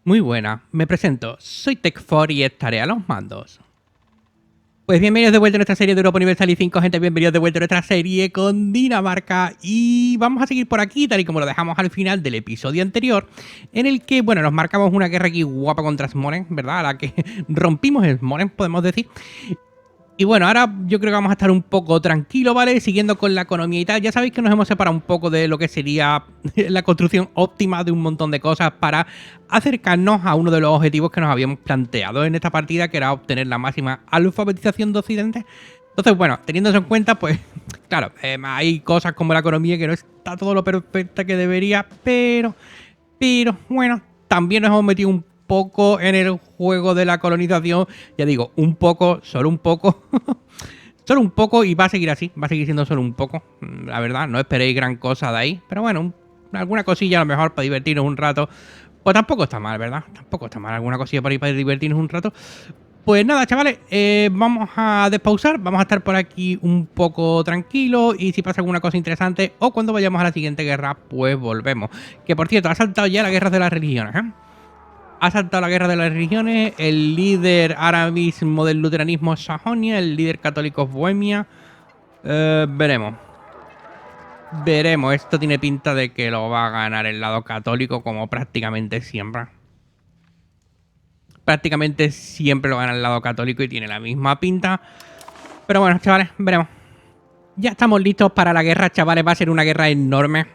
Muy buena, me presento, soy Tech4 y estaré a los mandos. Pues bienvenidos de vuelta a nuestra serie de Europa Universal y 5, gente, bienvenidos de vuelta a nuestra serie con Dinamarca. Y vamos a seguir por aquí, tal y como lo dejamos al final del episodio anterior, en el que, bueno, nos marcamos una guerra aquí guapa contra Smolensk, ¿verdad? A la que rompimos Smolensk, podemos decir. Y bueno, ahora yo creo que vamos a estar un poco tranquilos, ¿vale? Siguiendo con la economía y tal. Ya sabéis que nos hemos separado un poco de lo que sería la construcción óptima de un montón de cosas para acercarnos a uno de los objetivos que nos habíamos planteado en esta partida, que era obtener la máxima alfabetización de Occidente. Entonces, bueno, teniendo eso en cuenta, pues, claro, hay cosas como la economía que no está todo lo perfecta que debería, pero bueno, también nos hemos metido un poco en el juego de la colonización. Ya digo, un poco, solo un poco. Solo un poco, y va a seguir así, va a seguir siendo solo un poco. La verdad, no esperéis gran cosa de ahí. Pero bueno, alguna cosilla a lo mejor para divertirnos un rato. Pues tampoco está mal, ¿verdad? Tampoco está mal alguna cosilla para ir para divertirnos un rato. Pues nada, chavales, vamos a despausar, vamos a estar por aquí un poco tranquilos y si pasa alguna cosa interesante o cuando vayamos a la siguiente guerra, pues volvemos. Que por cierto, ha saltado ya la guerra de las religiones, ¿eh? Ha saltado la guerra de las religiones, el líder ahora mismo del luteranismo es Sajonia, el líder católico es Bohemia. Veremos. Veremos, esto tiene pinta de que lo va a ganar el lado católico como prácticamente siempre. Prácticamente siempre lo gana el lado católico y tiene la misma pinta. Pero bueno, chavales, veremos. Ya estamos listos para la guerra, chavales. Va a ser una guerra enorme.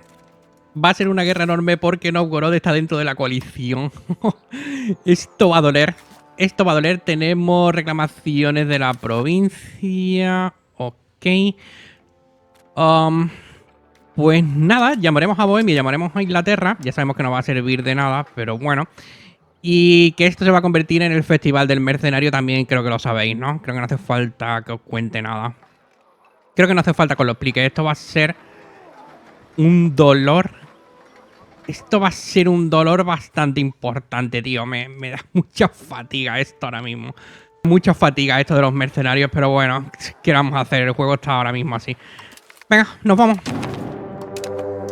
Va a ser una guerra enorme porque Novgorod está dentro de la coalición. Esto va a doler. Esto va a doler. Tenemos reclamaciones de la provincia. Ok. Pues nada, llamaremos a Bohemia, llamaremos a Inglaterra. Ya sabemos que no va a servir de nada, pero bueno. Y que esto se va a convertir en el Festival del Mercenario también creo que lo sabéis, ¿no? Creo que no hace falta que os cuente nada. Creo que no hace falta que os lo explique. Esto va a ser un dolor. Esto va a ser un dolor bastante importante, tío. Me da mucha fatiga esto ahora mismo. Mucha fatiga esto de los mercenarios, pero bueno, ¿qué vamos a hacer? El juego está ahora mismo así. Venga, nos vamos.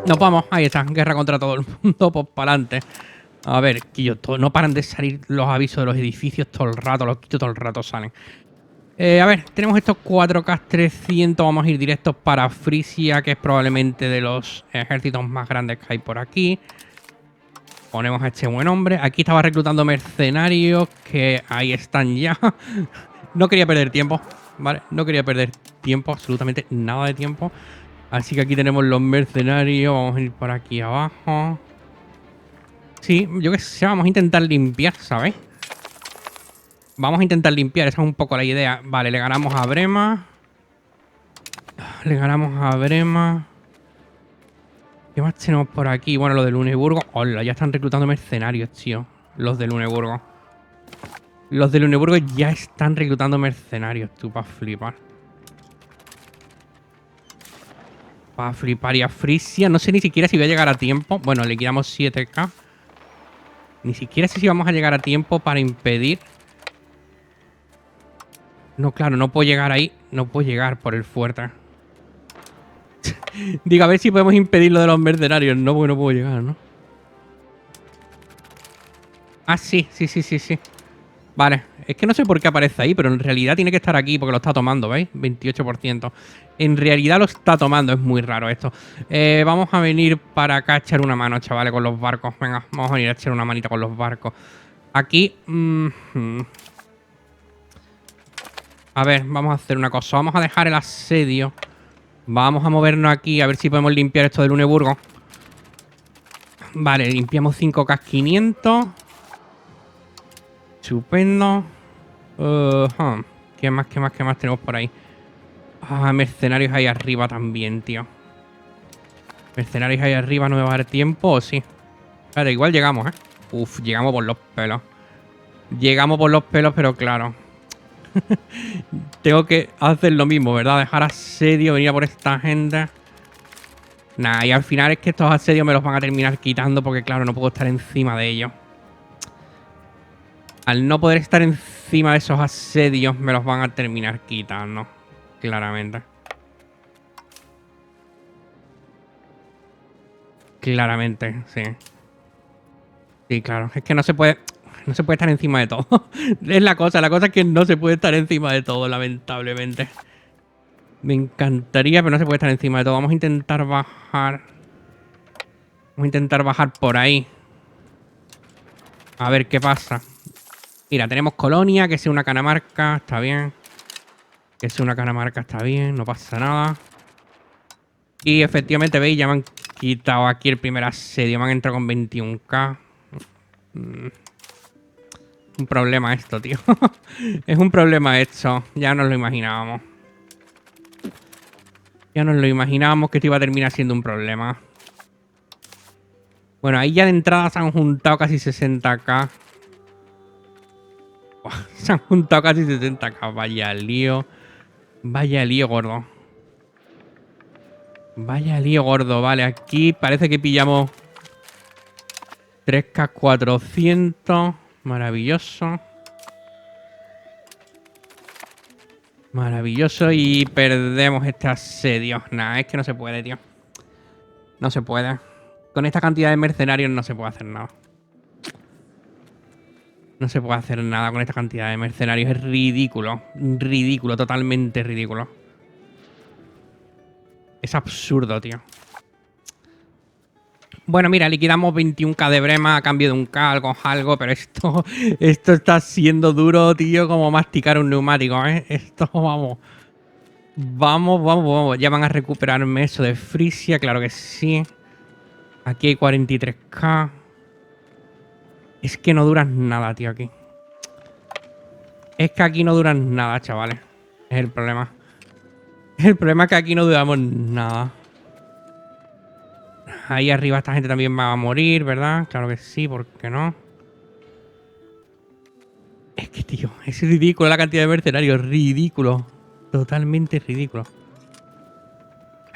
Nos vamos. Ahí está, guerra contra todo el mundo, pues para adelante. A ver, que no paran de salir los avisos de los edificios todo el rato, los quitos todo el rato salen. A ver, tenemos estos 4K 300, vamos a ir directos para Frisia, que es probablemente de los ejércitos más grandes que hay por aquí. Ponemos a este buen hombre. Aquí estaba reclutando mercenarios, que ahí están ya. No quería perder tiempo, ¿vale? No quería perder tiempo, absolutamente nada de tiempo. Así que aquí tenemos los mercenarios, vamos a ir por aquí abajo. Sí, yo qué sé, vamos a intentar limpiar, ¿sabes? Vamos a intentar limpiar, esa es un poco la idea. Vale, le ganamos a Brema. Le ganamos a Brema. ¿Qué más tenemos por aquí? Bueno, los de Luneburgo. Hola, ya están reclutando mercenarios, tío. Los de Luneburgo. Los de Luneburgo ya están reclutando mercenarios, tú, para flipar. Para flipar. Y a Frisia, no sé ni siquiera si voy a llegar a tiempo. Bueno, le quitamos 7K. Ni siquiera sé si vamos a llegar a tiempo para impedir. No, claro, no puedo llegar ahí. No puedo llegar por el fuerte. Digo, a ver si podemos impedir lo de los mercenarios. No, porque no puedo llegar, ¿no? Ah, sí. Vale, es que no sé por qué aparece ahí, pero en realidad tiene que estar aquí porque lo está tomando, ¿veis? 28%. En realidad lo está tomando, es muy raro esto. Vamos a venir para acá a echar una mano, chavales, con los barcos. Venga, vamos a venir a echar una manita con los barcos. Aquí... A ver, vamos a hacer una cosa. Vamos a dejar el asedio. Vamos a movernos aquí a ver si podemos limpiar esto de Luneburgo. Vale, limpiamos 5K 500. Estupendo. ¿Qué más tenemos por ahí? Ah, mercenarios ahí arriba también, tío. Mercenarios ahí arriba, ¿no me va a dar tiempo o sí? Claro, igual llegamos, ¿eh? Uf, llegamos por los pelos. Llegamos por los pelos, pero claro. Tengo que hacer lo mismo, ¿verdad? Dejar asedio, venir a por esta gente. Nah, y al final es que estos asedios me los van a terminar quitando porque, claro, no puedo estar encima de ellos. Al no poder estar encima de esos asedios, me los van a terminar quitando. Claramente. Claramente, sí. Sí, claro. Es que no se puede... No se puede estar encima de todo. Es la cosa es que no se puede estar encima de todo, lamentablemente. Me encantaría, pero no se puede estar encima de todo. Vamos a intentar bajar. Vamos a intentar bajar por ahí. A ver qué pasa. Mira, tenemos colonia, que sea una canamarca, está bien. Que sea una canamarca, está bien, no pasa nada. Y efectivamente, veis, ya me han quitado aquí el primer asedio. Me han entrado con 21k. Un problema esto, tío. Es un problema esto. Ya nos lo imaginábamos. Ya nos lo imaginábamos que esto iba a terminar siendo un problema. Bueno, ahí ya de entrada se han juntado casi 60k. Buah, se han juntado casi 60k. Vaya lío. Vaya lío gordo. Vaya lío gordo. Vale, aquí parece que pillamos 3k400. Maravilloso. Maravilloso. Y perdemos este asedio. Nah, es que no se puede, tío. No se puede. Con esta cantidad de mercenarios no se puede hacer nada. No se puede hacer nada con esta cantidad de mercenarios. Es ridículo. Ridículo, totalmente ridículo. Es absurdo, tío. Bueno, mira, liquidamos 21k de brema a cambio de un K, algo, pero esto está siendo duro, tío, como masticar un neumático, ¿eh? Esto, vamos. Vamos. Ya van a recuperarme eso de Frisia, claro que sí. Aquí hay 43k. Es que no duran nada, tío, aquí. Es que aquí no duran nada, chavales. Es el problema. El problema es que aquí no duramos nada. Ahí arriba esta gente también va a morir, ¿verdad? Claro que sí, ¿por qué no? Es que, tío, es ridículo la cantidad de mercenarios. Ridículo. Totalmente ridículo.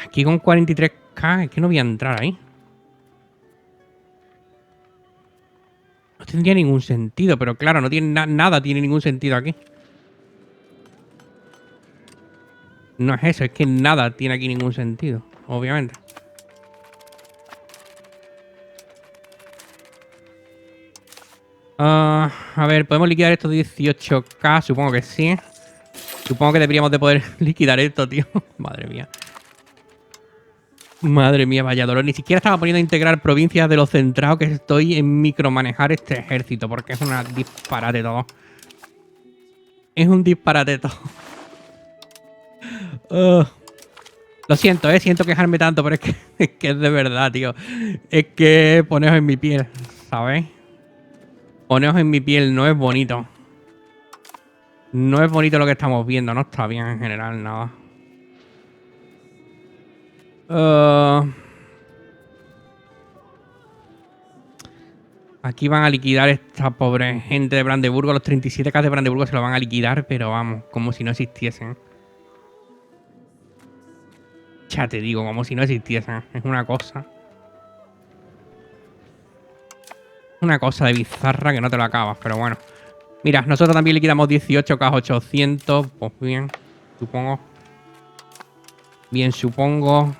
Aquí con 43k, es que no voy a entrar ahí. No tendría ningún sentido, pero claro, no tiene nada tiene ningún sentido aquí. No es eso, es que nada tiene aquí ningún sentido, obviamente. A ver, ¿podemos liquidar estos 18k? Supongo que sí. Supongo que deberíamos de poder liquidar esto, tío. Madre mía. Madre mía, vaya dolor. Ni siquiera estaba poniendo a integrar provincias de lo centrado que estoy en micromanejar este ejército, porque es una disparate todo. Es un disparate todo. Lo siento, siento quejarme tanto, pero es que es de verdad, tío. Es que poneos en mi piel, ¿sabéis? Poneos en mi piel, no es bonito. No es bonito lo que estamos viendo, no está bien en general, nada. Aquí van a liquidar esta pobre gente de Brandeburgo. Los 37k de Brandeburgo se lo van a liquidar, pero vamos, como si no existiesen. Ya te digo, como si no existiesen. Es una cosa. Una cosa de bizarra que no te lo acabas, pero bueno. Mira, nosotros también liquidamos 18k800. Pues bien, supongo. Bien, supongo.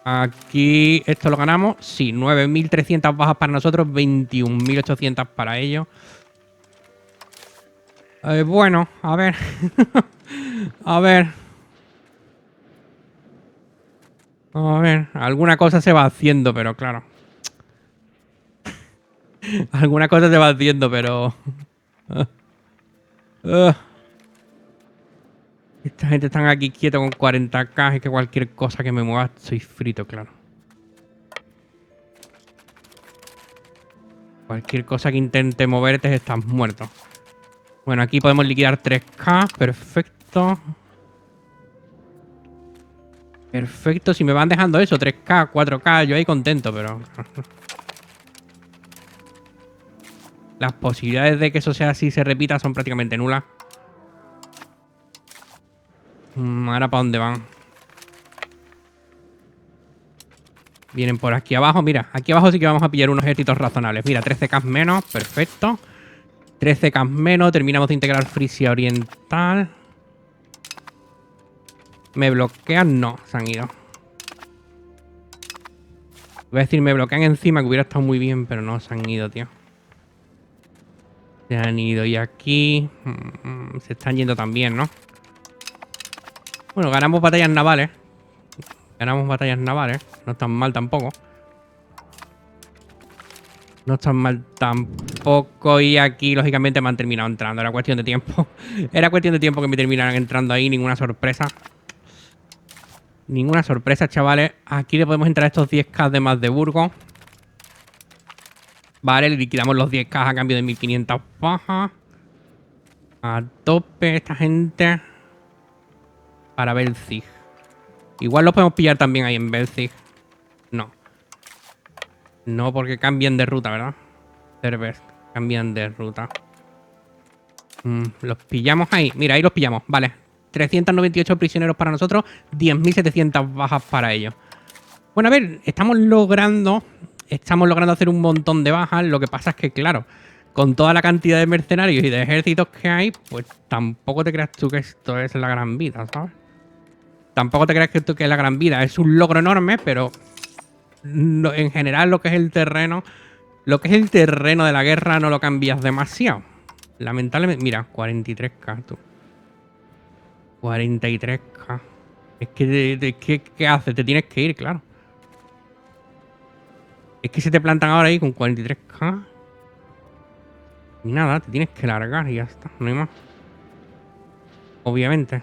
Aquí, ¿esto lo ganamos? Sí, 9.300 bajas para nosotros, 21.800 para ellos. Bueno, a ver. A ver. A ver, alguna cosa se va haciendo, pero claro. Alguna cosa se va haciendo, pero... Esta gente está aquí quieto con 40k. Es que cualquier cosa que me mueva soy frito, claro. Cualquier cosa que intente moverte estás muerto. Bueno, aquí podemos liquidar 3k. Perfecto. Perfecto. Si me van dejando eso, 3k, 4k, yo ahí contento, pero... Las posibilidades de que eso sea así se repita son prácticamente nulas. Ahora, ¿para dónde van? Vienen por aquí abajo. Mira, aquí abajo sí que vamos a pillar unos ejércitos razonables. Mira, 13k menos. Perfecto. 13k menos. Terminamos de integrar Frisia Oriental. ¿Me bloquean? No, se han ido. Voy a decir, me bloquean encima, que hubiera estado muy bien, pero no, se han ido, tío. Se han ido y aquí... se están yendo también, ¿no? Bueno, ganamos batallas navales. Ganamos batallas navales. No están mal tampoco. No están mal tampoco. Y aquí, lógicamente, me han terminado entrando. Era cuestión de tiempo. Era cuestión de tiempo que me terminaran entrando ahí. Ninguna sorpresa. Ninguna sorpresa, chavales. Aquí le podemos entrar estos 10k de Magdeburgo. Vale, le liquidamos los 10k a cambio de 1500 bajas. A tope esta gente. Para Belzig. Igual lo podemos pillar también ahí en Belzig. No. No, porque cambian de ruta, ¿verdad? Cervest. Cambian de ruta. Los pillamos ahí. Mira, ahí los pillamos. Vale. 398 prisioneros para nosotros. 10.700 bajas para ellos. Bueno, a ver, estamos logrando hacer un montón de bajas. Lo que pasa es que, claro, con toda la cantidad de mercenarios y de ejércitos que hay, pues tampoco te creas tú que esto es la gran vida, ¿sabes? Tampoco te creas que esto es la gran vida. Es un logro enorme, pero en general lo que es el terreno de la guerra no lo cambias demasiado. Lamentablemente, mira, 43k, tú. 43k. Es que, ¿qué haces? Te tienes que ir, claro. Es que se te plantan ahora ahí con 43k. Y nada, te tienes que largar y ya está. No hay más. Obviamente.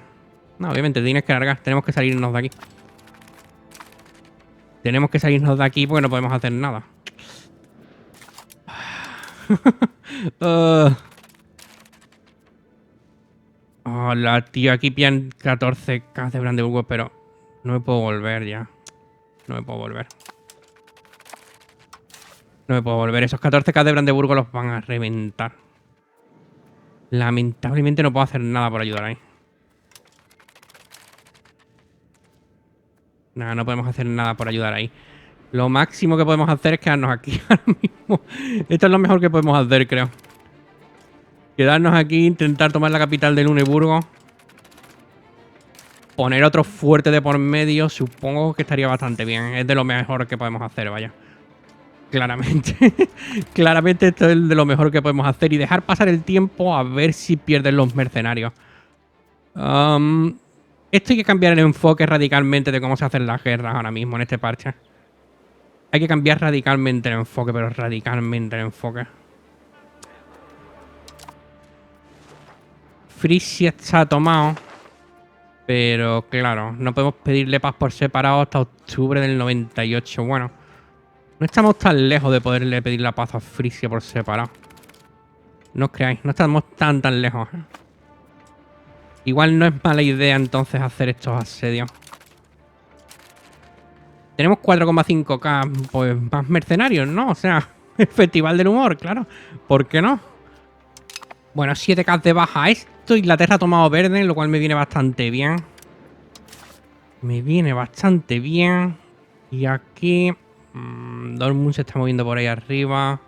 No, obviamente te tienes que largar. Tenemos que salirnos de aquí. Tenemos que salirnos de aquí porque no podemos hacer nada. Hola, tío. Aquí pillan 14k de Brandeburgo, pero no me puedo volver ya. No me puedo volver. No me puedo volver. Esos 14k de Brandeburgo los van a reventar. Lamentablemente no puedo hacer nada por ayudar ahí. Nada, no podemos hacer nada por ayudar ahí. Lo máximo que podemos hacer es quedarnos aquí ahora mismo. Esto es lo mejor que podemos hacer, creo. Quedarnos aquí, intentar tomar la capital de Luneburgo. Poner otro fuerte de por medio, supongo que estaría bastante bien. Es de lo mejor que podemos hacer, vaya. Claramente. Claramente esto es de lo mejor que podemos hacer. Y dejar pasar el tiempo a ver si pierden los mercenarios. Esto hay que cambiar el enfoque radicalmente de cómo se hacen las guerras ahora mismo en este parche. Hay que cambiar radicalmente el enfoque, pero radicalmente el enfoque. Frisia está tomado. Pero claro, no podemos pedirle paz por separado hasta octubre del 98. Bueno, no estamos tan lejos de poderle pedir la paz a Frisia por separado. No os creáis, no estamos tan lejos. Igual no es mala idea entonces hacer estos asedios. Tenemos 4,5k, pues más mercenarios, ¿no? O sea, el Festival del Humor, claro. ¿Por qué no? Bueno, 7k de baja esto. Inglaterra ha tomado verde, lo cual me viene bastante bien. Me viene bastante bien. Y aquí... Dortmund se está moviendo por ahí arriba.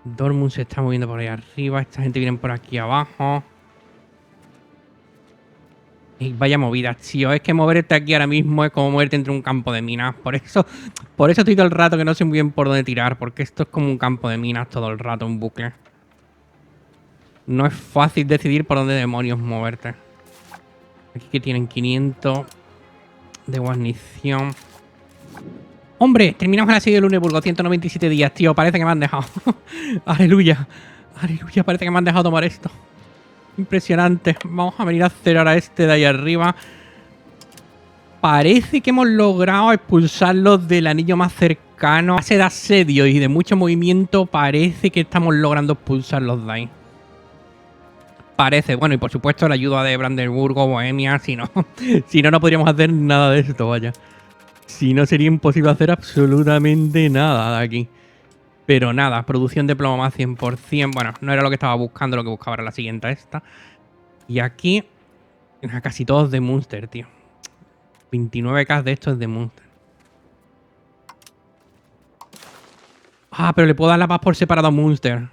Dortmund se está moviendo por ahí arriba. Esta gente viene por aquí abajo. Y vaya movidas, tío. Es que moverte aquí ahora mismo es como moverte entre un campo de minas. Por eso estoy todo el rato que no sé muy bien por dónde tirar. Porque esto es como un campo de minas todo el rato, un bucle. No es fácil decidir por dónde demonios moverte. Aquí que tienen 500 de guarnición. ¡Hombre! Terminamos el asedio de Luneburgo. 197 días, tío. Parece que me han dejado. ¡Aleluya! ¡Aleluya! Parece que me han dejado tomar esto. Impresionante. Vamos a venir a hacer ahora este de ahí arriba. Parece que hemos logrado expulsarlos del anillo más cercano. A base de asedio y de mucho movimiento, parece que estamos logrando expulsarlos de ahí. Parece. Bueno, y por supuesto la ayuda de Brandeburgo, Bohemia. Si no, no podríamos hacer nada de esto, vaya. Si no, sería imposible hacer absolutamente nada de aquí. Pero nada, producción de plomo más 100%. Bueno, no era lo que estaba buscando, lo que buscaba era la siguiente esta. Y aquí, casi todos de Munster, tío. 29k de esto es de Munster. Ah, pero le puedo dar la paz por separado a Munster.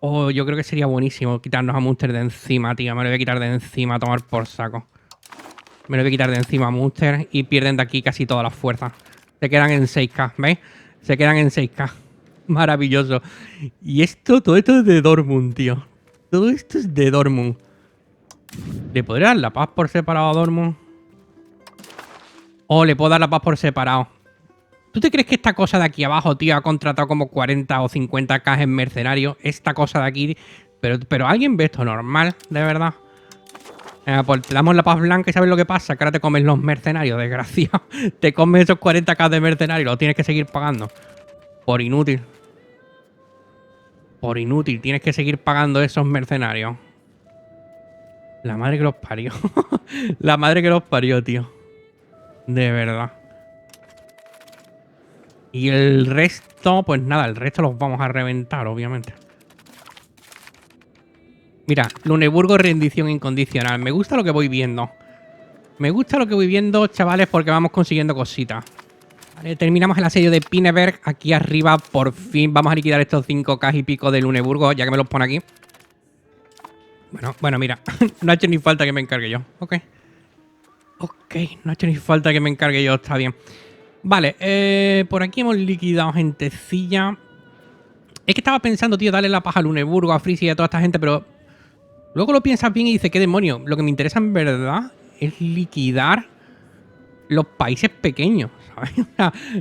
Oh, yo creo que sería buenísimo quitarnos a Munster de encima, tío. Me lo voy a quitar de encima a tomar por saco. Me lo voy a quitar de encima a Munster y pierden de aquí casi todas las fuerzas. Se quedan en 6k, ¿veis? Se quedan en 6k. Maravilloso. Y esto, todo esto es de Dortmund, tío. Todo esto es de Dortmund. ¿Le podría dar la paz por separado a Dortmund? O le puedo dar la paz por separado. ¿Tú te crees que esta cosa de aquí abajo, tío, ha contratado como 40 o 50 K en mercenarios? Esta cosa de aquí... Pero ¿alguien ve esto normal, de verdad? Pues te damos la paz blanca y ¿sabes lo que pasa? Que ahora te comes los mercenarios, desgraciado. Te comes esos 40K de mercenarios, los tienes que seguir pagando. Por inútil. Por inútil, tienes que seguir pagando esos mercenarios. La madre que los parió. La madre que los parió, tío. De verdad. Y el resto, pues nada, el resto los vamos a reventar, obviamente. Mira, Luneburgo, rendición incondicional. Me gusta lo que voy viendo. Me gusta lo que voy viendo, chavales, porque vamos consiguiendo cositas. Vale, terminamos el asedio de Pinneberg. Aquí arriba, por fin, vamos a liquidar estos 5K y pico de Luneburgo, ya que me los pone aquí. Bueno, mira. No ha hecho ni falta que me encargue yo. Ok. Ok, no ha hecho ni falta que me encargue yo, está bien. Vale, por aquí hemos liquidado gentecilla. Es que estaba pensando, tío, darle la paja a Luneburgo, a Frisia y a toda esta gente, pero... Luego lo piensas bien y dices, ¿qué demonio? Lo que me interesa en verdad es liquidar los países pequeños, ¿sabes?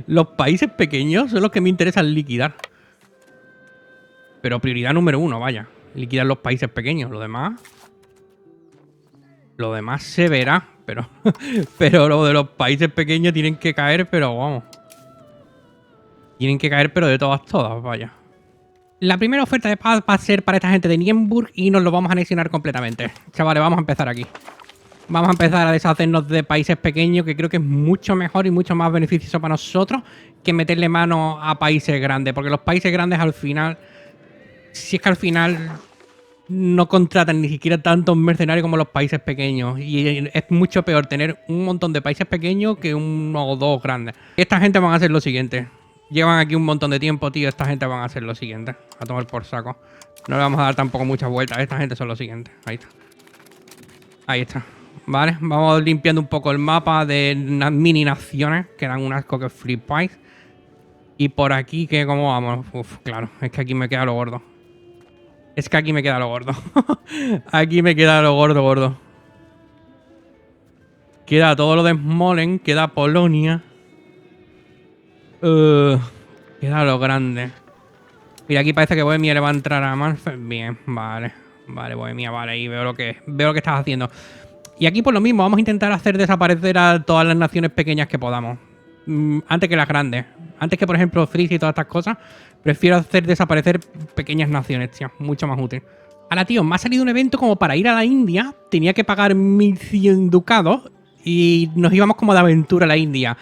Los países pequeños son los que me interesan liquidar. Pero prioridad número 1, vaya. Liquidar los países pequeños. Lo demás... Lo demás se verá, pero... pero lo de los países pequeños tienen que caer, pero vamos. Tienen que caer, pero de todas, vaya. La primera oferta de paz va a ser para esta gente de Nienburg y nos lo vamos a anexionar completamente. Chavales, vamos a empezar aquí. Vamos a empezar a deshacernos de países pequeños, que creo que es mucho mejor y mucho más beneficioso para nosotros que meterle mano a países grandes. Porque los países grandes al final, si es que al final no contratan ni siquiera tantos mercenarios como los países pequeños. Y es mucho peor tener un montón de países pequeños que uno o dos grandes. Esta gente van a hacer lo siguiente. Llevan aquí un montón de tiempo, tío. Esta gente van a hacer lo siguiente. A tomar por saco. No le vamos a dar tampoco muchas vueltas. Esta gente son lo siguiente. Ahí está. Ahí está. Vale, vamos limpiando un poco el mapa de unas mini naciones. Que dan un asco que flipáis. Y por aquí, que ¿cómo vamos? Uf, claro. Es que aquí me queda lo gordo. Es que aquí me queda lo gordo. Aquí me queda lo gordo. Queda todo lo de Smolensk. Queda Polonia. Queda lo grande. Mira, aquí parece que Bohemia le va a entrar a Manfred. Bien, vale. Vale, Bohemia, vale. Ahí veo lo que estás haciendo. Y aquí por lo mismo, vamos a intentar hacer desaparecer a todas las naciones pequeñas que podamos. Antes que las grandes. Antes que, por ejemplo, Frisia y todas estas cosas. Prefiero hacer desaparecer pequeñas naciones, tío. Mucho más útil. Ahora, tío, me ha salido un evento como para ir a la India. Tenía que pagar 1100 ducados. Y nos íbamos como de aventura a la India.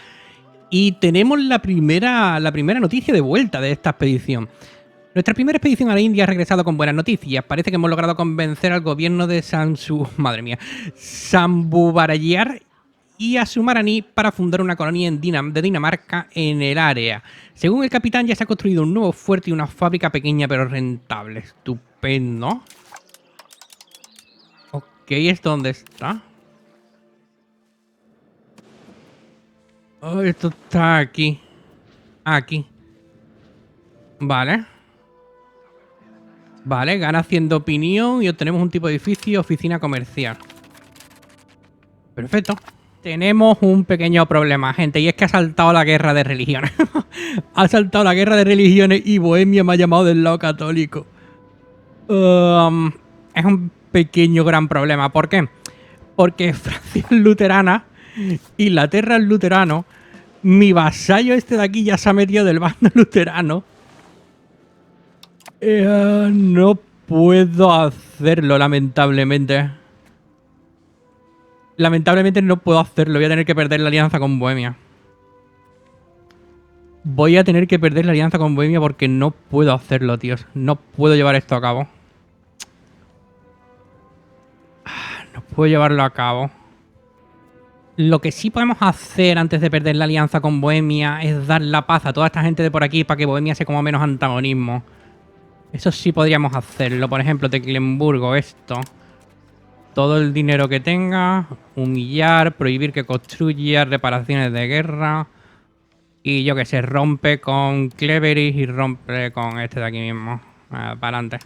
Y tenemos la primera noticia de vuelta de esta expedición. Nuestra primera expedición a la India ha regresado con buenas noticias. Parece que hemos logrado convencer al gobierno de Sambubarayar y a Sumarani para fundar una colonia de Dinamarca en el área. Según el capitán, ya se ha construido un nuevo fuerte y una fábrica pequeña pero rentable. Estupendo. Ok, ¿esto dónde está? Oh, esto está aquí. Aquí. Vale. Vale, gana haciendo opinión y obtenemos un tipo de edificio, oficina comercial. Perfecto. Tenemos un pequeño problema, gente, y es que ha saltado la guerra de religiones. Ha saltado la guerra de religiones y Bohemia me ha llamado del lado católico. Es un pequeño gran problema. ¿Por qué? Porque Francia es luterana, Inglaterra es luterano, mi vasallo este de aquí ya se ha metido del bando luterano. No puedo hacerlo, lamentablemente. Lamentablemente no puedo hacerlo. Voy a tener que perder la alianza con Bohemia. Voy a tener que perder la alianza con Bohemia porque no puedo hacerlo, tíos. No puedo llevar esto a cabo. No puedo llevarlo a cabo. Lo que sí podemos hacer antes de perder la alianza con Bohemia es dar la paz a toda esta gente de por aquí para que Bohemia se coma menos antagonismo. Eso sí podríamos hacerlo. Por ejemplo, Tecklenburgo, esto. Todo el dinero que tenga. Humillar, prohibir que construya, reparaciones de guerra. Y yo que sé, rompe con Cleveris y rompe con este de aquí mismo. Para adelante.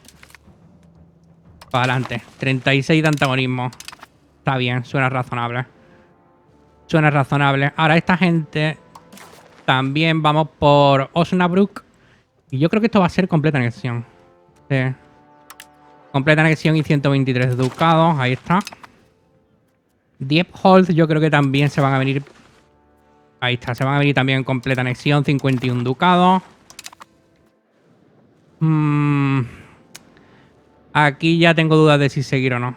Para adelante. 36 de antagonismo. Está bien, suena razonable. Suena razonable. Ahora esta gente también vamos por Osnabrück. Y yo creo que esto va a ser completa anexión. Sí. Completa anexión y 123 ducados. Ahí está. Diepholz yo creo que también se van a venir. Ahí está, se van a venir también en completa anexión. 51 ducados. Aquí ya tengo dudas de si seguir o no.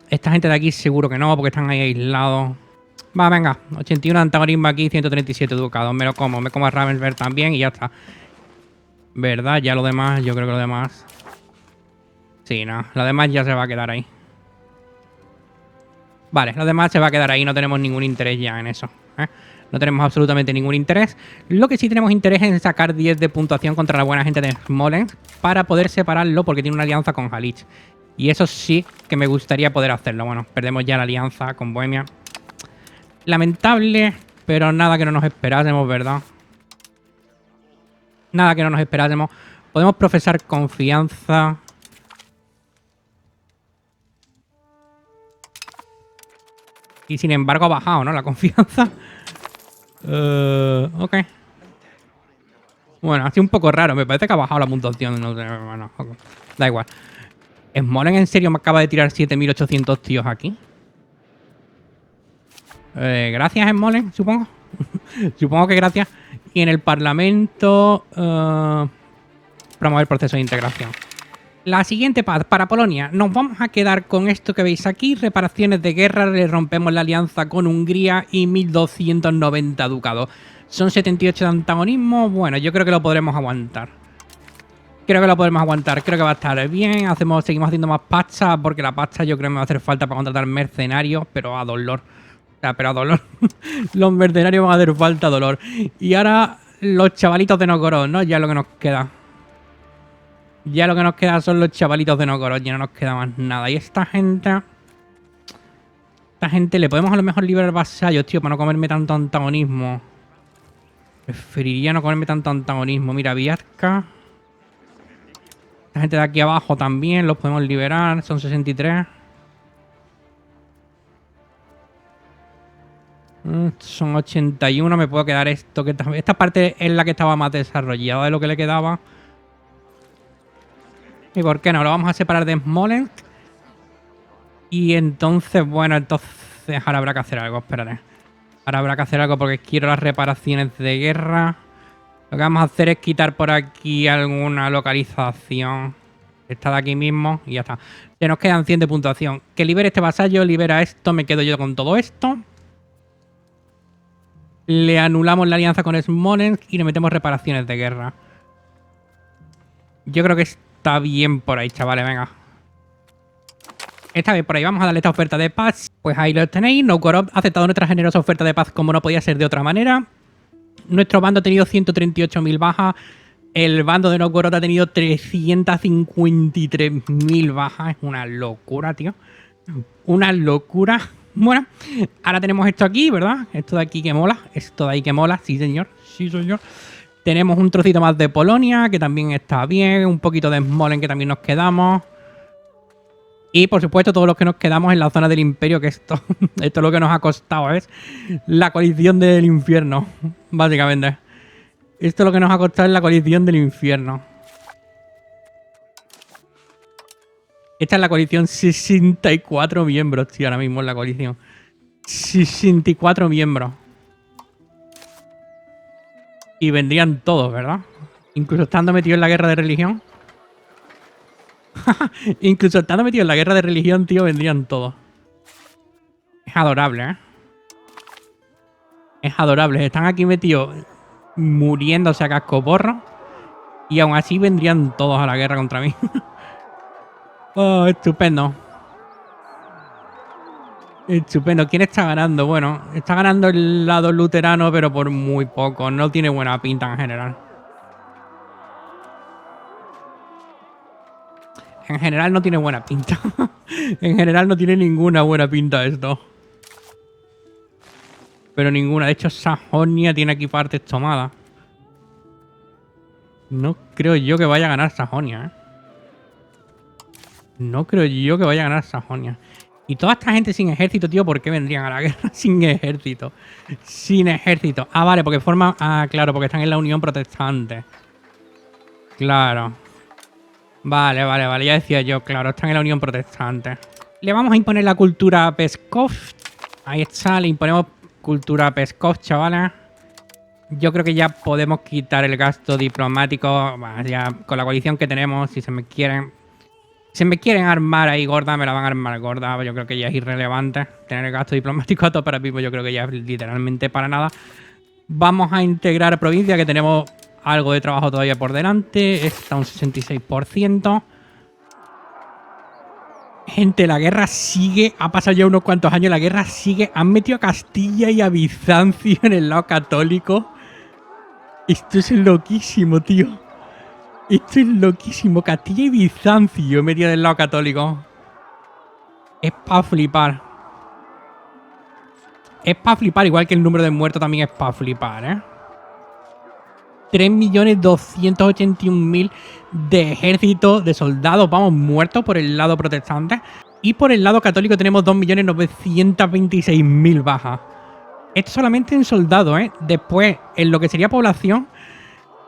Esta gente de aquí seguro que no, porque están ahí aislados. Va, venga. 81 antagonismo aquí, 137 ducados. Me como a Ravensberg también y ya está. ¿Verdad? Ya lo demás, yo creo que lo demás... Sí, no. Lo demás ya se va a quedar ahí. Vale, lo demás se va a quedar ahí. No tenemos ningún interés ya en eso. No tenemos absolutamente ningún interés. Lo que sí tenemos interés es en sacar 10 de puntuación contra la buena gente de Smolensk para poder separarlo porque tiene una alianza con Halich. Y eso sí que me gustaría poder hacerlo. Bueno, perdemos ya la alianza con Bohemia. Lamentable, pero nada que no nos esperásemos, ¿verdad? Nada que no nos esperásemos. Podemos profesar confianza. Y sin embargo ha bajado, ¿no? La confianza. Ok. Bueno, ha sido un poco raro. Me parece que ha bajado la puntuación. No sé, bueno, okay. Da igual. ¿Smolensk en serio me acaba de tirar 7800 tíos aquí? Gracias, Smolensk, supongo. Supongo que gracias. Y en el Parlamento... promover proceso de integración. La siguiente paz para Polonia. Nos vamos a quedar con esto que veis aquí. Reparaciones de guerra. Le rompemos la alianza con Hungría y 1290 ducados. Son 78 de antagonismo. Bueno, yo creo que lo podremos aguantar. Creo que lo podemos aguantar. Creo que va a estar bien. Seguimos haciendo más pasta. Porque la pasta yo creo que me va a hacer falta para contratar mercenarios. Pero a dolor. O sea, pero a dolor. Los mercenarios van a hacer falta a dolor. Y ahora los chavalitos de Novgorod, ¿no? Ya es lo que nos queda. Ya lo que nos queda son los chavalitos de Novgorod. Ya no nos queda más nada. Y esta gente... Esta gente le podemos a lo mejor liberar vasallos, tío, para no comerme tanto antagonismo. Preferiría no comerme tanto antagonismo. Mira, Viatka. Esta gente de aquí abajo también los podemos liberar. Son 63. Son 81. Me puedo quedar esto. Esta parte es la que estaba más desarrollada de lo que le quedaba. ¿Y por qué no? Lo vamos a separar de Smolensk. Y entonces, bueno, entonces ahora habrá que hacer algo, espérate. Ahora habrá que hacer algo porque quiero las reparaciones de guerra. Lo que vamos a hacer es quitar por aquí alguna localización. Esta de aquí mismo y ya está. Ya nos quedan 100 de puntuación. Que libere este vasallo, libera esto, me quedo yo con todo esto. Le anulamos la alianza con Smolensk y le metemos reparaciones de guerra. Yo creo que está bien por ahí, chavales, venga. Esta vez por ahí vamos a darle esta oferta de paz. Pues ahí lo tenéis. Novgorod ha aceptado nuestra generosa oferta de paz como no podía ser de otra manera. Nuestro bando ha tenido 138.000 bajas. El bando de Novgorod ha tenido 353.000 bajas. Es una locura, tío. Una locura. Bueno, ahora tenemos esto aquí, ¿verdad? Esto de aquí que mola. Esto de ahí que mola. Sí, señor. Sí, señor. Tenemos un trocito más de Polonia, que también está bien. Un poquito de Smolensk, que también nos quedamos. Y, por supuesto, todos los que nos quedamos en la zona del Imperio, que esto es lo que nos ha costado, es la coalición del infierno, básicamente. Esto es lo que nos ha costado en la coalición del infierno. Esta es la coalición 64 miembros, tío, ahora mismo en la coalición. 64 miembros. Y vendrían todos, ¿verdad? Incluso estando metido en la guerra de religión. Incluso estando metido en la guerra de religión, tío, vendrían todos. Es adorable, ¿eh? Es adorable. Están aquí metidos muriéndose a cascoporro. Y aún así vendrían todos a la guerra contra mí. Oh, estupendo. Estupendo. ¿Quién está ganando? Bueno, está ganando el lado luterano, pero por muy poco. No tiene buena pinta en general. En general no tiene buena pinta. En general no tiene ninguna buena pinta esto. Pero ninguna. De hecho, Sajonia tiene aquí partes tomadas. No creo yo que vaya a ganar Sajonia, ¿eh? No creo yo que vaya a ganar Sajonia. Y toda esta gente sin ejército, tío, ¿por qué vendrían a la guerra sin ejército? Sin ejército. Ah, vale, porque forman... Ah, claro, porque están en la Unión Protestante. Claro. Vale, vale, vale. Ya decía yo, claro, están en la Unión Protestante. Le vamos a imponer la cultura a Peskov. Ahí está, le imponemos cultura a Peskov, chavales. Yo creo que ya podemos quitar el gasto diplomático. Bah, ya con la coalición que tenemos, si se me quieren armar ahí gorda, me la van a armar gorda. Yo creo que ya es irrelevante tener el gasto diplomático a todo para mismo. Yo creo que ya es literalmente para nada. Vamos a integrar provincia, que tenemos algo de trabajo todavía por delante. Está un 66%. Gente, la guerra sigue. Ha pasado ya unos cuantos años. La guerra sigue. Han metido a Castilla y a Bizancio en el lado católico. Esto es loquísimo, tío. Esto es loquísimo. Castilla y Bizancio metido del lado católico. Es para flipar. Es para flipar, igual que el número de muertos también es para flipar, ¿eh? 3.281.000 de ejército, de soldados, vamos, muertos por el lado protestante. Y por el lado católico tenemos 2.926.000 bajas. Esto solamente en soldados, ¿eh? Después, en lo que sería población,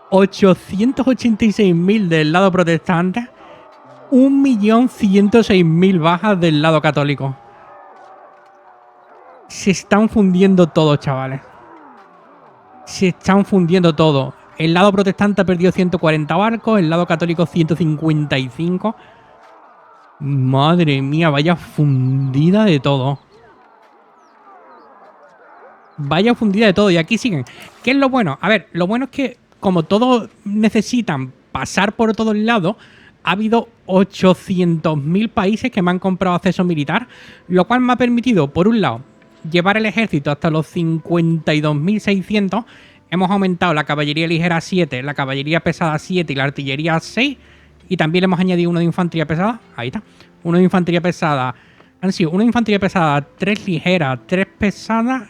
886.000 del lado protestante, 1.106.000 bajas del lado católico. Se están fundiendo todos, chavales. Se están fundiendo todo. El lado protestante ha perdido 140 barcos, el lado católico 155. Madre mía, vaya fundida de todo. Vaya fundida de todo. Y aquí siguen. ¿Qué es lo bueno? A ver, lo bueno es que como todos necesitan pasar por todos lados, ha habido 800.000 países que me han comprado acceso militar, lo cual me ha permitido, por un lado, llevar el ejército hasta los 52.600. Hemos aumentado la caballería ligera a 7, la caballería pesada a 7 y la artillería a 6. Y también le hemos añadido uno de infantería pesada. Ahí está. Uno de infantería pesada. Han sido una de infantería pesada, 3 ligeras, 3 pesadas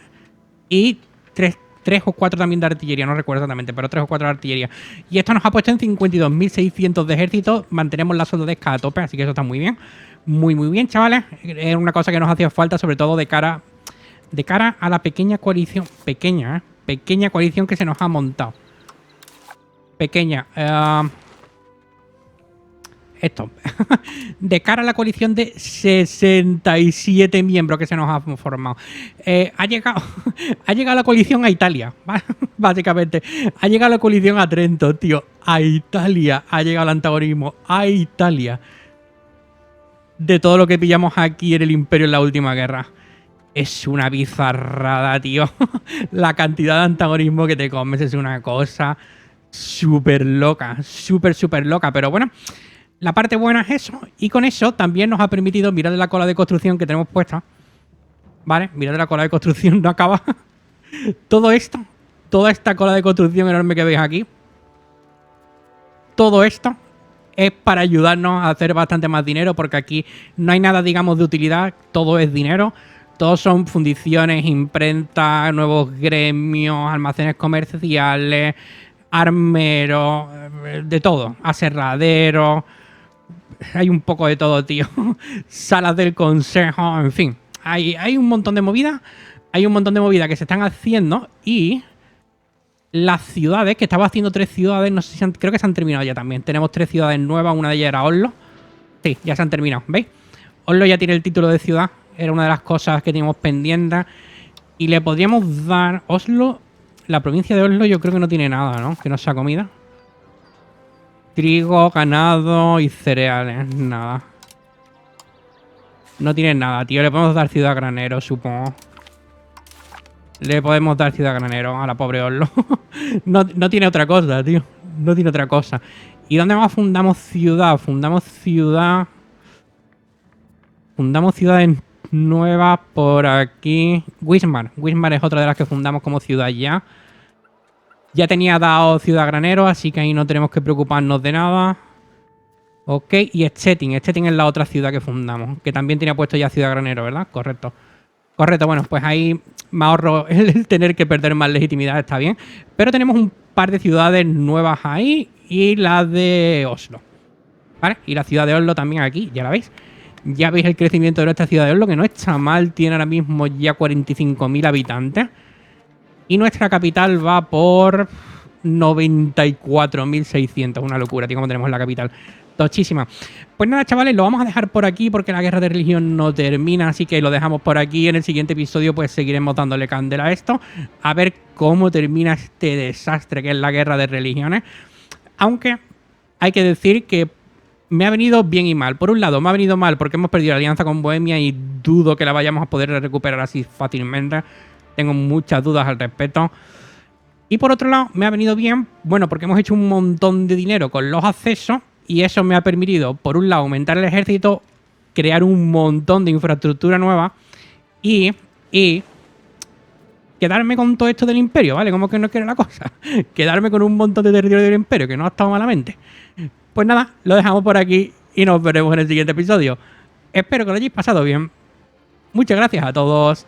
y 3 o 4 también de artillería. No recuerdo exactamente, pero 3 o 4 de artillería. Y esto nos ha puesto en 52.600 de ejército. Mantenemos la soldadesca a tope, así que eso está muy bien. Muy, muy bien, chavales. Es una cosa que nos hacía falta, sobre todo de cara a la pequeña coalición. Pequeña, ¿eh? Pequeña coalición que se nos ha montado. Pequeña. Esto. De cara a la coalición de 67 miembros que se nos ha formado. Ha llegado la coalición a Italia. Básicamente. Ha llegado la coalición a Trento, tío. A Italia. Ha llegado el antagonismo. A Italia. De todo lo que pillamos aquí en el Imperio en la última guerra. Es una bizarrada, tío. La cantidad de antagonismo que te comes es una cosa súper loca. Súper loca. Pero bueno, la parte buena es eso. Y con eso también nos ha permitido mirar la cola de construcción que tenemos puesta. ¿Vale? Mirad la cola de construcción, no acaba. Todo esto, toda esta cola de construcción enorme que veis aquí. Todo esto es para ayudarnos a hacer bastante más dinero. Porque aquí no hay nada, digamos, de utilidad. Todo es dinero. Todos son fundiciones, imprentas, nuevos gremios, almacenes comerciales, armeros, de todo, aserraderos. Hay un poco de todo, tío. Salas del consejo, en fin. Hay un montón de movidas. Hay un montón de movidas que se están haciendo. Y las ciudades, que estaba haciendo 3 ciudades, no sé si creo que se han terminado ya también. Tenemos 3 ciudades nuevas, una de ellas era Oslo. Sí, ya se han terminado, ¿veis? Oslo ya tiene el título de ciudad. Era una de las cosas que teníamos pendientes. Y le podríamos dar... Oslo... La provincia de Oslo yo creo que no tiene nada, ¿no? Que no sea comida. Trigo, ganado y cereales. Nada. No tiene nada, tío. Le podemos dar ciudad granero, supongo. Le podemos dar ciudad granero a la pobre Oslo. No tiene otra cosa, tío. No tiene otra cosa. ¿Y dónde más fundamos ciudad? Fundamos ciudad en... nueva por aquí. Wismar. Wismar es otra de las que fundamos como ciudad ya. Ya tenía dado ciudad granero, así que ahí no tenemos que preocuparnos de nada. Ok, y Stettin. Stettin es la otra ciudad que fundamos, que también tenía puesto ya ciudad granero, ¿verdad? Correcto. Correcto, bueno, pues ahí me ahorro el tener que perder más legitimidad, está bien. Pero tenemos un par de ciudades nuevas ahí y la de Oslo. ¿Vale? Y la ciudad de Oslo también aquí, ya la veis. Ya veis el crecimiento de nuestra ciudad de Oslo, que no está mal, tiene ahora mismo ya 45.000 habitantes. Y nuestra capital va por 94.600, una locura, tío, como tenemos la capital. Tochísima. Pues nada, chavales, lo vamos a dejar por aquí porque la guerra de religión no termina, así que lo dejamos por aquí. En el siguiente episodio pues seguiremos dándole candela a esto, a ver cómo termina este desastre que es la guerra de religiones. Aunque hay que decir que me ha venido bien y mal. Por un lado, me ha venido mal porque hemos perdido la alianza con Bohemia y dudo que la vayamos a poder recuperar así fácilmente. Tengo muchas dudas al respecto. Y por otro lado, me ha venido bien, bueno, porque hemos hecho un montón de dinero con los accesos y eso me ha permitido, por un lado, aumentar el ejército, crear un montón de infraestructura nueva y quedarme con todo esto del imperio, ¿vale? Como que no quiere la cosa. Quedarme con un montón de territorio del imperio, que no ha estado malamente. Pues nada, lo dejamos por aquí y nos veremos en el siguiente episodio. Espero que lo hayáis pasado bien. Muchas gracias a todos.